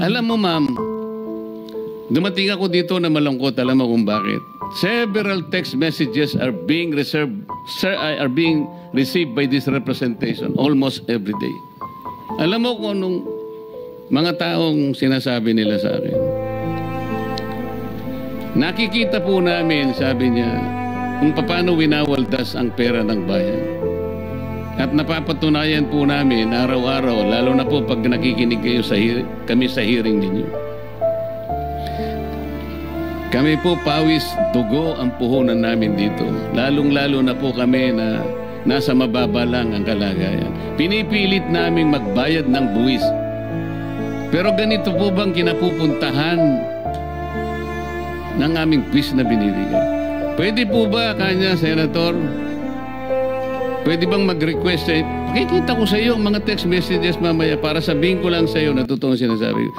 Alam mo, ma'am, dumating ako dito na malungkot. Alam mo kung bakit? Several text messages are being received by this representation almost every day. Alam mo kung anong mga taong sinasabi nila sa akin? Nakikita po namin, sabi niya, kung paano winawaldas ang pera ng bayan. At napapatunayan po namin araw-araw, lalo na po pag nakikinig kayo kami sa hearing ninyo. Kami po pawis, dugo ang puhunan namin dito. Lalong-lalo na po kami na nasa mababa lang ang kalagayan. Pinipilit naming magbayad ng buwis. Pero ganito po bang kinapupuntahan ng aming buwis na binibigay? Pwede po ba, kanya, Senator? Pwede bang mag-request pakikita ko sa iyo ang mga text messages mamaya para sabihin ko lang sa iyo na totoong sinasabi ko.